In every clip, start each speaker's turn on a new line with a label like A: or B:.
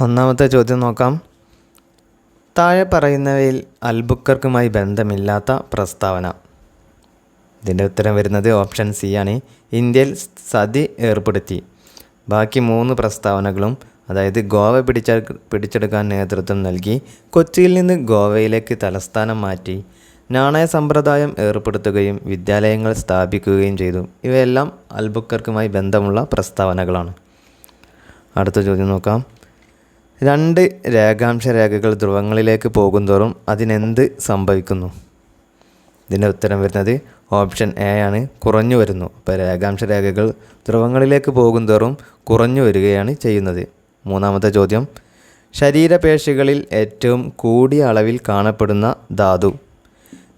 A: ഒന്നാമത്തെ ചോദ്യം നോക്കാം. താഴെ പറയുന്നവയിൽ അൽബുക്കർക്കുമായി ബന്ധമില്ലാത്ത പ്രസ്താവന. ഇതിൻ്റെ ഉത്തരം വരുന്നത് ഓപ്ഷൻ സി ആണ്. ഇന്ത്യയിൽ സതി ഏർപ്പെടുത്തി. ബാക്കി 3 പ്രസ്താവനകളും, അതായത് ഗോവ പിടിച്ചെടുക്കാൻ നേതൃത്വം നൽകി, കൊച്ചിയിൽ നിന്ന് ഗോവയിലേക്ക് തലസ്ഥാനം മാറ്റി, നാണയ സമ്പ്രദായം ഏർപ്പെടുത്തുകയും വിദ്യാലയങ്ങൾ സ്ഥാപിക്കുകയും ചെയ്തു. ഇവയെല്ലാം അൽബുക്കർക്കുമായി ബന്ധമുള്ള പ്രസ്താവനകളാണ്. അടുത്ത ചോദ്യം നോക്കാം. 2 രേഖാംശ രേഖകൾ ധ്രുവങ്ങളിലേക്ക് പോകുന്തോറും അതിനെന്ത് സംഭവിക്കുന്നു? ഇതിൻ്റെ ഉത്തരം വരുന്നത് ഓപ്ഷൻ എ ആണ്, കുറഞ്ഞു വരുന്നു. അപ്പോൾ രേഖാംശ രേഖകൾ ധ്രുവങ്ങളിലേക്ക് പോകുന്തോറും കുറഞ്ഞു വരികയാണ് ചെയ്യുന്നത്. മൂന്നാമത്തെ ചോദ്യം. ശരീരപേശികളിൽ ഏറ്റവും കൂടിയ അളവിൽ കാണപ്പെടുന്ന ധാതു.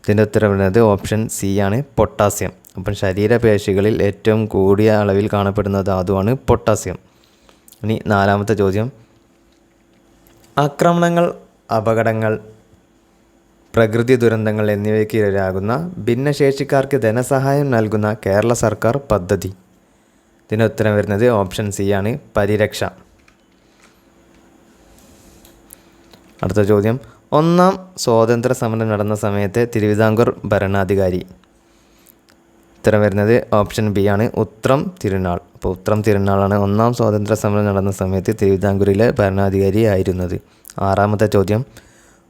A: ഇതിൻ്റെ ഉത്തരം വരുന്നത് ഓപ്ഷൻ സി ആണ്, പൊട്ടാസ്യം. അപ്പം ശരീരപേശികളിൽ ഏറ്റവും കൂടിയ അളവിൽ കാണപ്പെടുന്ന ധാതുവാണ് പൊട്ടാസ്യം. ഇനി 4ാമത്തെ ചോദ്യം. ആക്രമണങ്ങൾ, അപകടങ്ങൾ, പ്രകൃതി ദുരന്തങ്ങൾ എന്നിവയ്ക്ക് ഇരയാകുന്ന ഭിന്നശേഷിക്കാർക്ക് ധനസഹായം നൽകുന്ന കേരള സർക്കാർ പദ്ധതി. ഇതിന് ഉത്തരം വരുന്നത് ഓപ്ഷൻ സി ആണ്, പരിരക്ഷ. അടുത്ത ചോദ്യം. 1-ാം സ്വാതന്ത്ര്യ സമരം നടന്ന സമയത്തെ തിരുവിതാംകൂർ ഭരണാധികാരി. ഉത്തരം വരുന്നത് ഓപ്ഷൻ ബി ആണ്, ഉത്രം തിരുനാൾ. അപ്പോൾ ഉത്രം തിരുനാളാണ് 1-ാം സ്വാതന്ത്ര്യ സമരം നടന്ന സമയത്ത് തിരുവിതാംകൂറിലെ ഭരണാധികാരി ആയിരുന്നത്. 6ാമത്തെ ചോദ്യം.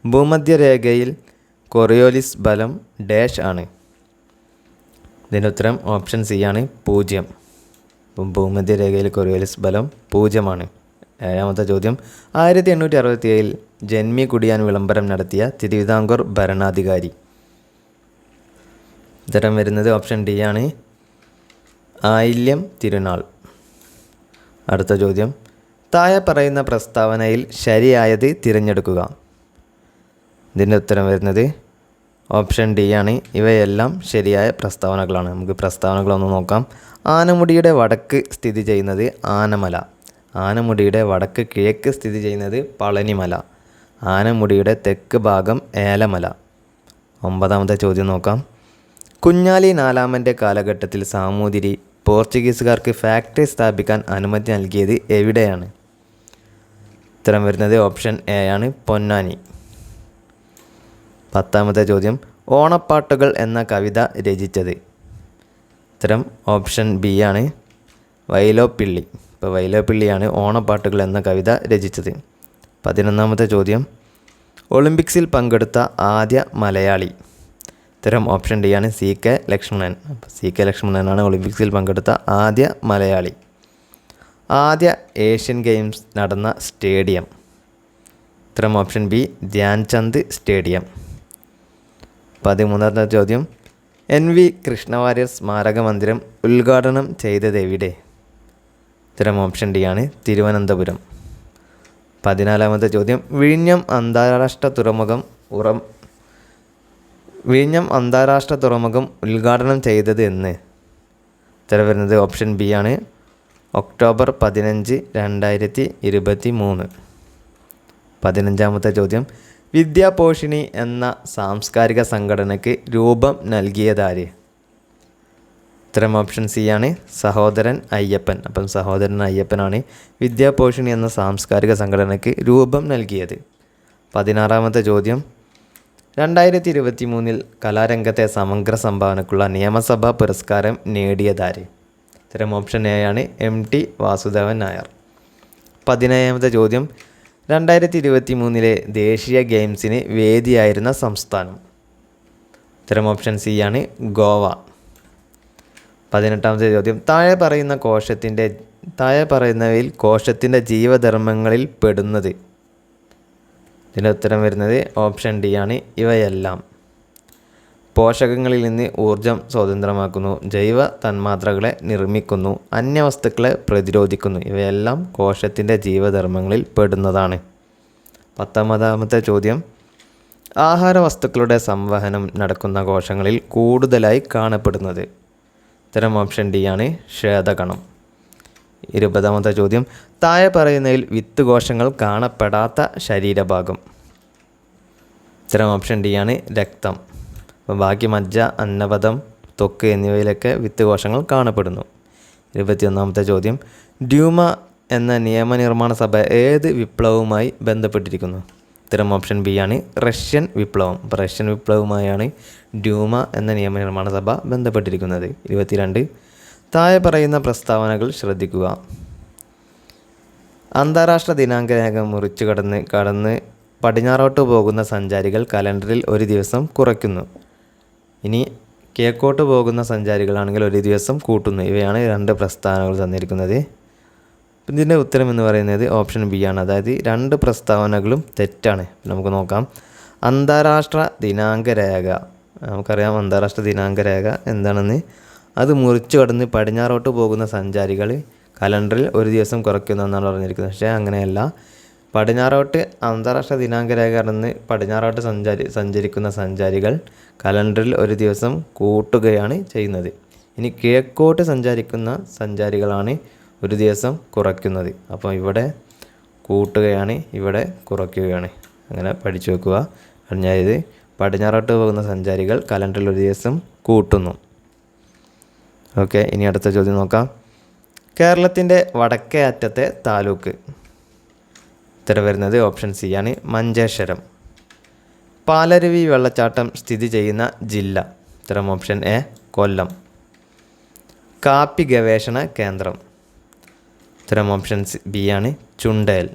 A: ഭൂമധ്യരേഖയിൽ കൊറിയോലിസ് ബലം ഡാഷ് ആണ്. ഇതിൻ്റെ ഉത്തരം ഓപ്ഷൻ സി ആണ്, 0. അപ്പം ഭൂമധ്യരേഖയിൽ കൊറിയോലിസ് ബലം 0 ആണ്. 7ാമത്തെ ചോദ്യം. 1867 ജന്മി കുടിയാൻ വിളംബരം നടത്തിയ തിരുവിതാംകൂർ ഭരണാധികാരി. ഉത്തരം വരുന്നത് ഓപ്ഷൻ ഡി ആണ്, ആയില്യം തിരുനാൾ. അടുത്ത ചോദ്യം. താഴെ പറയുന്ന പ്രസ്താവനയിൽ ശരിയായത് തിരഞ്ഞെടുക്കുക. ഇതിൻ്റെ ഉത്തരം വരുന്നത് ഓപ്ഷൻ ഡി ആണ്. ഇവയെല്ലാം ശരിയായ പ്രസ്താവനകളാണ്. നമുക്ക് പ്രസ്താവനകളൊന്ന് നോക്കാം. ആനമുടിയുടെ വടക്ക് സ്ഥിതി ചെയ്യുന്നത് ആനമല. ആനമുടിയുടെ വടക്ക് കിഴക്ക് സ്ഥിതി ചെയ്യുന്നത് പളനിമല. ആനമുടിയുടെ തെക്ക് ഭാഗം ഏലമല. 9ാമത്തെ ചോദ്യം നോക്കാം. കുഞ്ഞാലി 4-ാമൻ്റെ കാലഘട്ടത്തിൽ സാമൂതിരി പോർച്ചുഗീസുകാർക്ക് ഫാക്ടറി സ്ഥാപിക്കാൻ അനുമതി നൽകിയത് എവിടെയാണ്? ഉത്തരം വരുന്നത് ഓപ്ഷൻ എ ആണ്, പൊന്നാനി. 10ാമത്തെ ചോദ്യം. ഓണപ്പാട്ടുകൾ എന്ന കവിത രചിച്ചത്. ഉത്തരം ഓപ്ഷൻ ബി ആണ്, വൈലോപ്പിള്ളി. ഇപ്പോൾ വൈലോപ്പിള്ളിയാണ് ഓണപ്പാട്ടുകൾ എന്ന കവിത രചിച്ചത്. 11ാമത്തെ ചോദ്യം. ഒളിമ്പിക്സിൽ പങ്കെടുത്ത ആദ്യ മലയാളി. ഉത്തരം ഓപ്ഷൻ ഡി ആണ്, സി കെ ലക്ഷ്മണൻ. അപ്പോൾ സി കെ ലക്ഷ്മണനാണ് ഒളിമ്പിക്സിൽ പങ്കെടുത്ത ആദ്യ മലയാളി. ആദ്യ ഏഷ്യൻ ഗെയിംസ് നടന്ന സ്റ്റേഡിയം. ഉത്തരം ഓപ്ഷൻ ബി, ധ്യാൻചന്ദ് സ്റ്റേഡിയം. 13ാമത്തെ ചോദ്യം. NV കൃഷ്ണവാര്യർ സ്മാരക മന്ദിരം ഉദ്ഘാടനം ചെയ്തത് എവിടെ? ഉത്തരം ഓപ്ഷൻ ഡി ആണ്, തിരുവനന്തപുരം. 14ാമത്തെ ചോദ്യം. വിഴിഞ്ഞം അന്താരാഷ്ട്ര തുറമുഖം ഉദ്ഘാടനം ചെയ്തത് എന്ന്? ഉത്തരം വരുന്നത് ഓപ്ഷൻ ബി ആണ്, ഒക്ടോബർ 15, 2023. 15ാമത്തെ ചോദ്യം. വിദ്യാപോഷിണി എന്ന സാംസ്കാരിക സംഘടനയ്ക്ക് രൂപം നൽകിയതാര്? ഉത്തരം ഓപ്ഷൻ സി ആണ്, സഹോദരൻ അയ്യപ്പൻ. അപ്പം സഹോദരൻ അയ്യപ്പനാണ് വിദ്യാപോഷിണി എന്ന സാംസ്കാരിക സംഘടനയ്ക്ക് രൂപം നൽകിയത്. 16ാമത്തെ ചോദ്യം. 2023 കലാരംഗത്തെ സമഗ്ര സംഭാവനക്കുള്ള നിയമസഭാ പുരസ്കാരം നേടിയതാര്? ഉത്തരം ഓപ്ഷൻ എ ആണ്, MT വാസുദേവൻ നായർ. 17ാമത്തെ ചോദ്യം. 2023 ദേശീയ ഗെയിംസിന് വേദിയായിരുന്ന സംസ്ഥാനം. ഉത്തരം ഓപ്ഷൻ സി ആണ്, ഗോവ. 18ാമത്തെ ചോദ്യം. താഴെ പറയുന്നവയിൽ കോശത്തിൻ്റെ ജീവധർമ്മങ്ങളിൽ പെടുന്നത്? ഇതിൻ്റെ ഉത്തരം വരുന്നത് ഓപ്ഷൻ ഡി ആണ്, ഇവയെല്ലാം. പോഷകങ്ങളിൽ നിന്ന് ഊർജം സ്വതന്ത്രമാക്കുന്നു, ജൈവ തന്മാത്രകളെ നിർമ്മിക്കുന്നു, അന്യവസ്തുക്കളെ പ്രതിരോധിക്കുന്നു. ഇവയെല്ലാം കോശത്തിൻ്റെ ജീവധർമ്മങ്ങളിൽ പെടുന്നതാണ്. 19ാമത്തെ ചോദ്യം. ആഹാരവസ്തുക്കളുടെ സംവഹനം നടക്കുന്ന കോശങ്ങളിൽ കൂടുതലായി കാണപ്പെടുന്നത്? ഉത്തരം ഓപ്ഷൻ ഡി ആണ്, ശ്വേതകണം. 20ാമത്തെ ചോദ്യം. താഴെ പറയുന്നതിൽ വിത്ത് കോശങ്ങൾ കാണപ്പെടാത്ത ശരീരഭാഗം? ഉത്തരം ഓപ്ഷൻ ഡി ആണ്, രക്തം. അപ്പോൾ ബാക്കി മജ്ജ, അന്നപദം, ത്വക്ക് എന്നിവയിലൊക്കെ വിത്ത് കോശങ്ങൾ കാണപ്പെടുന്നു. 21ാമത്തെ ചോദ്യം. ഡ്യൂമ എന്ന നിയമനിർമ്മാണ സഭ ഏത് വിപ്ലവവുമായി ബന്ധപ്പെട്ടിരിക്കുന്നു? ഉത്തരം ഓപ്ഷൻ ബി ആണ് റഷ്യൻ വിപ്ലവം. അപ്പോൾ റഷ്യൻ വിപ്ലവവുമായാണ് ഡ്യൂമ എന്ന നിയമനിർമ്മാണ സഭ ബന്ധപ്പെട്ടിരിക്കുന്നത്. 22 താഴെ പറയുന്ന പ്രസ്താവനകൾ ശ്രദ്ധിക്കുക. അന്താരാഷ്ട്ര ദിനാങ്ക രേഖ മുറിച്ചു കടന്ന് പടിഞ്ഞാറോട്ട് പോകുന്ന സഞ്ചാരികൾ കലണ്ടറിൽ ഒരു ദിവസം കുറയ്ക്കുന്നു. ഇനി കിഴക്കോട്ട് പോകുന്ന സഞ്ചാരികളാണെങ്കിൽ ഒരു ദിവസം കൂട്ടുന്നു. ഇവയാണ് 2 പ്രസ്താവനകൾ തന്നിരിക്കുന്നത്. ഇതിൻ്റെ ഉത്തരം എന്ന് പറയുന്നത് ഓപ്ഷൻ ബി ആണ്. അതായത് 2 പ്രസ്താവനകളും തെറ്റാണ്. നമുക്ക് നോക്കാം. അന്താരാഷ്ട്ര ദിനാങ്ക രേഖ, നമുക്കറിയാം അന്താരാഷ്ട്ര ദിനാങ്ക രേഖ എന്താണെന്ന്. അത് മുറിച്ചു കടന്ന് പടിഞ്ഞാറോട്ട് പോകുന്ന സഞ്ചാരികൾ കലണ്ടറിൽ ഒരു ദിവസം കുറയ്ക്കുന്നു എന്നാണ് പറഞ്ഞിരിക്കുന്നത്. പക്ഷേ അങ്ങനെയല്ല. പടിഞ്ഞാറോട്ട് അന്താരാഷ്ട്ര ദിനാങ്ക രേഖ കടന്ന് പടിഞ്ഞാറോട്ട് സഞ്ചരിക്കുന്ന സഞ്ചാരികൾ കലണ്ടറിൽ ഒരു ദിവസം കൂട്ടുകയാണ് ചെയ്യുന്നത്. ഇനി കിഴക്കോട്ട് സഞ്ചരിക്കുന്ന സഞ്ചാരികളാണ് ഒരു ദിവസം കുറയ്ക്കുന്നത്. അപ്പോൾ ഇവിടെ കൂട്ടുകയാണ്, ഇവിടെ കുറയ്ക്കുകയാണ്. അങ്ങനെ പഠിച്ചു വെക്കുക. അതായത് പടിഞ്ഞാറോട്ട് പോകുന്ന സഞ്ചാരികൾ കലണ്ടറിൽ ഒരു ദിവസം കൂട്ടുന്നു. ഓക്കെ, ഇനി അടുത്ത ചോദ്യം നോക്കാം. കേരളത്തിൻ്റെ വടക്കേ അറ്റത്തെ താലൂക്ക്? ഉത്തരം വരുന്നത് ഓപ്ഷൻ സി ആണ്, മഞ്ചേശ്വരം. പാലരുവി വെള്ളച്ചാട്ടം സ്ഥിതി ചെയ്യുന്ന ജില്ല? ഉത്തരം ഓപ്ഷൻ എ, കൊല്ലം. കാപ്പി ഗവേഷണ കേന്ദ്രം? ഉത്തരം ഓപ്ഷൻ ബി ആണ്, ചുണ്ടേൽ.